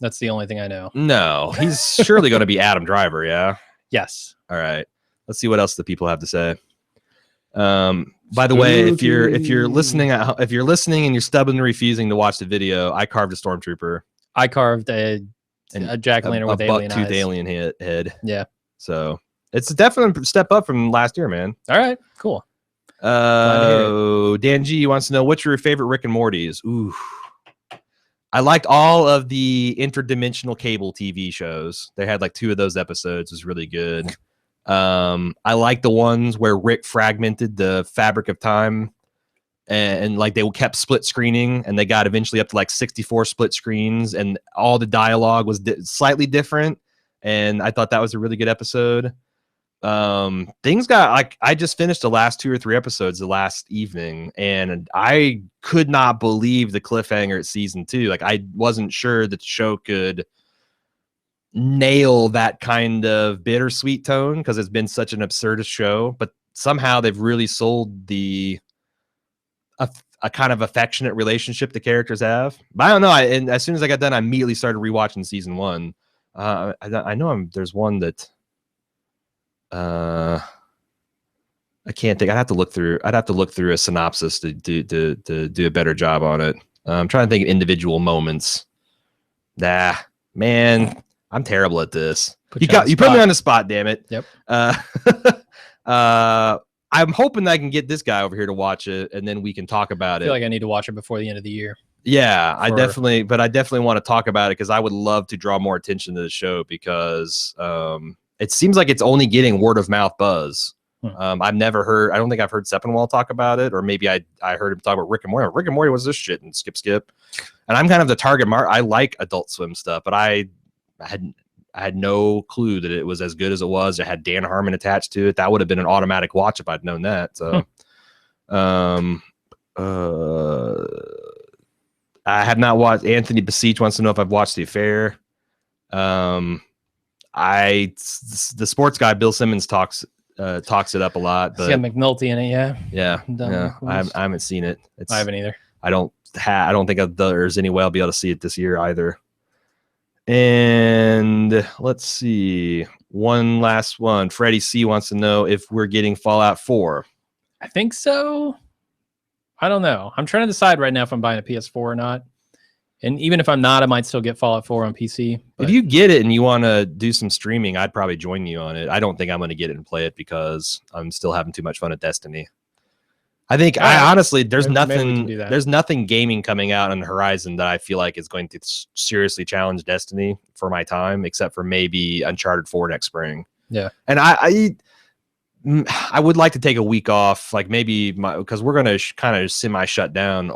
That's the only thing I know. No, he's surely going to be Adam Driver. Yeah. Yes. All right. Let's see what else the people have to say. By the way, if you're listening and you're stubbornly refusing to watch the video, I carved a stormtrooper. I carved a jack-o'-lantern with alien eyes. Alien head. Yeah. So it's a definite step up from last year, man. All right. Cool. Dan G wants to know, what's your favorite Rick and Morty's? Ooh. I liked all of the interdimensional cable TV shows. They had like 2 of those episodes. It was really good. I like the ones where Rick fragmented the fabric of time, and like they kept split screening, and they got eventually up to like 64 split screens, and all the dialogue was slightly different. And I thought that was a really good episode. Things got like, I just finished the last 2 or 3 episodes the last evening, and I could not believe the cliffhanger at season 2. Like, I wasn't sure that the show could nail that kind of bittersweet tone because it's been such an absurdist show, but somehow they've really sold a kind of affectionate relationship the characters have. But I don't know. And as soon as I got done, I immediately started rewatching season 1. I know there's one that I can't think. I'd have to look through a synopsis to do a better job on it. I'm trying to think of individual moments. Nah, man, I'm terrible at this. You put me on the spot, damn it. Yep. I'm hoping that I can get this guy over here to watch it, and then we can talk about I it. feel like I need to watch it before the end of the year. Yeah, I definitely want to talk about it because I would love to draw more attention to the show because it seems like it's only getting word of mouth buzz. I've never heard. I don't think I've heard Sepinwall talk about it, or maybe I heard him talk about Rick and Morty. Rick and Morty was this shit and skip. And I'm kind of the target mark. I like Adult Swim stuff, but I had no clue that it was as good as it was. It had Dan Harmon attached to it. That would have been an automatic watch if I'd known that. So, I have not watched. Anthony Beseech wants to know if I've watched The Affair. The sports guy Bill Simmons talks it up a lot. But it's got McNulty in it, yeah. I haven't seen it. I haven't either. I don't think there's any way I'll be able to see it this year either. And let's see, one last one. Freddie C wants to know if we're getting Fallout 4. I think so. I don't know. I'm trying to decide right now if I'm buying a PS4 or not. And even if I'm not, I might still get Fallout 4 on PC. If you get it and you want to do some streaming, I'd probably join you on it. I don't think I'm going to get it and play it because I'm still having too much fun at Destiny. I think honestly, there's nothing gaming coming out on the horizon that I feel like is going to seriously challenge Destiny for my time, except for maybe Uncharted 4 next spring. Yeah. And I would like to take a week off, like maybe because we're going to kind of semi-shut down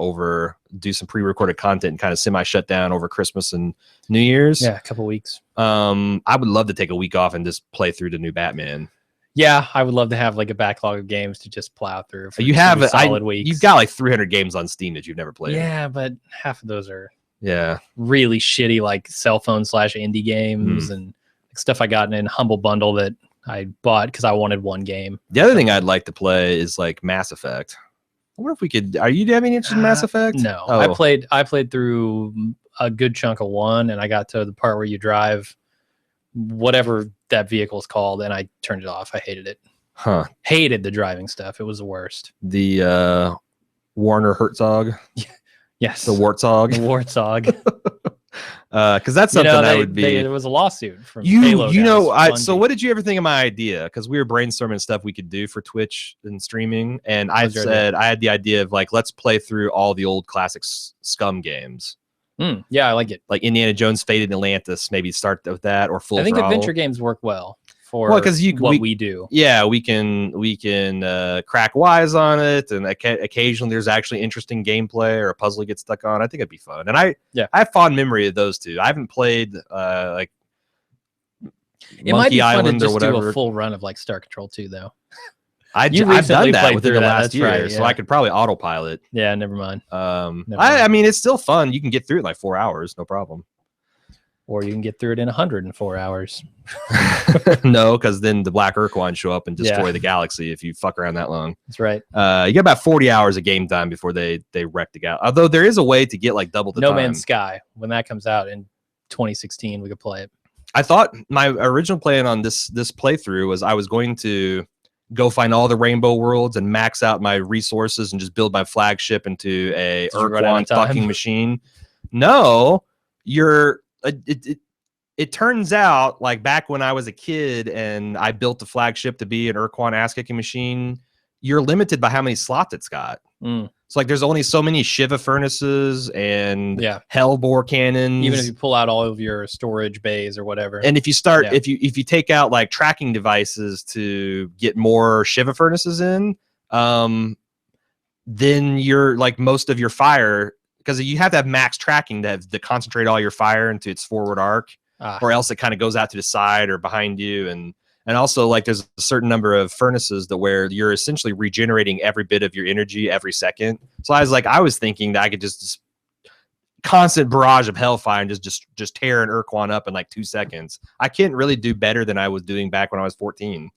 do some pre-recorded content and kind of semi-shut down over Christmas and New Year's. Yeah, a couple weeks. I would love to take a week off and just play through the new Batman. Yeah, I would love to have like a backlog of games to just plow through. For you have solid weeks. You've got like 300 games on Steam that you've never played. Yeah, but half of those are really shitty, like cell phone / indie games and stuff I got in a Humble Bundle that I bought because I wanted one game. The other thing I'd like to play is like Mass Effect. I wonder if we could. Are you having interest in Mass Effect? No, I played through a good chunk of 1, and I got to the part where you drive whatever that vehicle is called, and I turned it off. I hated it. Hated the driving stuff. It was the worst. The Warner Herzog. Yes. The Warthog. Because that's something I would be. It was a lawsuit from Halo guys, so what did you ever think of my idea? Because we were brainstorming stuff we could do for Twitch and streaming, and I had the idea of like, let's play through all the old classic Scum games. Yeah, I like it. Like Indiana Jones Faded Atlantis, maybe start with that, or Full I think Throttle. adventure games work well for what we do. Yeah, we can crack wise on it, and occasionally there's actually interesting gameplay or a puzzle gets stuck on. I think it'd be fun, and I have fond memory of those two. I haven't played like it might be fun to just do a full run of like Star Control 2 though. I've done that within the last year, so I could probably autopilot. Yeah, never mind. I mean, it's still fun. You can get through it in like 4 hours, no problem. Or you can get through it in 104 hours. No, because then the Black Urquine show up and destroy the galaxy if you fuck around that long. That's right. You get about 40 hours of game time before they wreck the galaxy. Although there is a way to get like double the time. No Man's Sky, when that comes out in 2016, we could play it. I thought my original plan on this playthrough was I was going to go find all the rainbow worlds and max out my resources and just build my flagship into a Urquine fucking machine. No, it turns out like back when I was a kid and I built the flagship to be an Urquine ass kicking machine, you're limited by how many slots it's got. It's like there's only so many Shiva furnaces and Hellbore cannons. Even if you pull out all of your storage bays or whatever. And if you start, if you take out like tracking devices to get more Shiva furnaces in, then you're like most of your fire, because you have to have max tracking to concentrate all your fire into its forward arc, or else it kind of goes out to the side or behind you. And also, like, there's a certain number of furnaces that where you're essentially regenerating every bit of your energy every second. So I was thinking that I could just constant barrage of hellfire and just tear an Urquan up in like 2 seconds. I can't really do better than I was doing back when I was 14,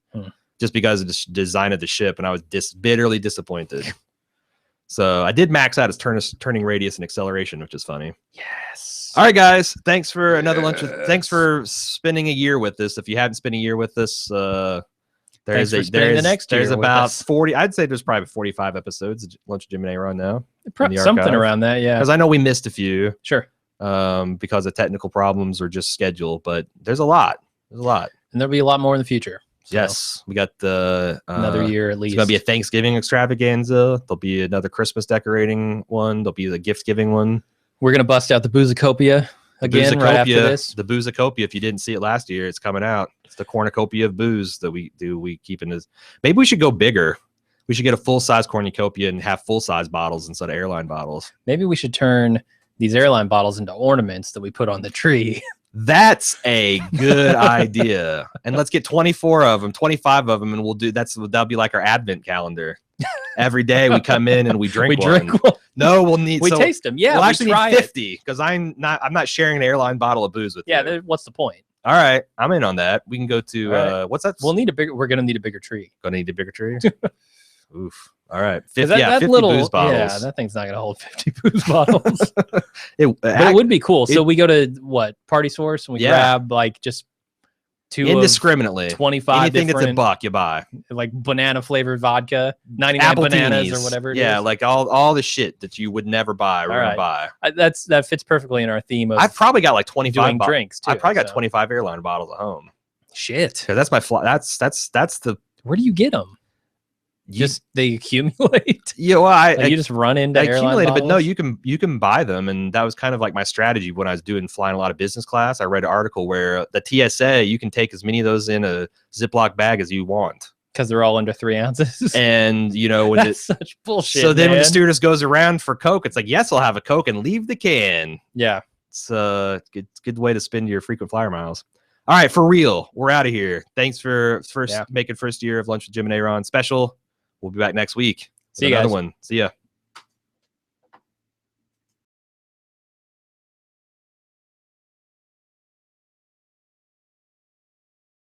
just because of the design of the ship, and I was bitterly disappointed. So I did max out its turning radius and acceleration, which is funny. Yes. All right, guys. Thanks for another lunch. Thanks for spending a year with us. If you haven't spent a year with us, there's about 40. I'd say there's probably 45 episodes of Lunch with Jim&A Run now. Something around that, yeah. Because I know we missed a few. Sure. Because of technical problems or just schedule, but there's a lot. There's a lot, and there'll be a lot more in the future. So yes, we got the another year at least. It's gonna be a Thanksgiving extravaganza. There'll be another Christmas decorating one. There'll be the gift giving one. We're gonna bust out the Boozicopia again right after this. The Boozicopia. If you didn't see it last year, it's coming out. It's the cornucopia of booze that we do. We keep in this. Maybe we should go bigger. We should get a full size cornucopia and have full size bottles instead of airline bottles. Maybe we should turn these airline bottles into ornaments that we put on the tree. That's a good idea. And let's get 24 of them, 25 of them, and that'll be like our advent calendar. Every day we come in and we drink one. No, we'll need. We taste them. Yeah, we'll actually need 50 because I'm not sharing an airline bottle of booze with you. Yeah, what's the point? All right, I'm in on that. We can go to what's that? We're gonna need a bigger tree. Gonna need a bigger tree. Oof. All right. 50 booze bottles. Yeah, that thing's not gonna hold 50 booze bottles. But it would be cool. So we go to Party Source and we grab like just 2 indiscriminately 25 anything that's a buck you buy, like banana flavored vodka, 99 Apple bananas teenies, or whatever it is. Like all the shit that you would never buy. We're gonna buy. That fits perfectly in our theme of. I've probably got like 25 drinks too. I probably got 25 airline bottles at home. Shit, that's my that's the. Where do you get them? They accumulate. Yeah, well, you just run into airline bottles? But no, you can buy them, and that was kind of like my strategy when I was flying a lot of business class. I read an article where the TSA, you can take as many of those in a Ziploc bag as you want because they're all under 3 ounces. And when that's such bullshit. So then when the stewardess goes around for Coke, it's like, yes, I'll have a Coke and leave the can. Yeah, it's a good way to spend your frequent flyer miles. All right, for real, we're out of here. Thanks for making first year of Lunch with Jim and Aaron special. We'll be back next week. See you guys. Another one. See ya.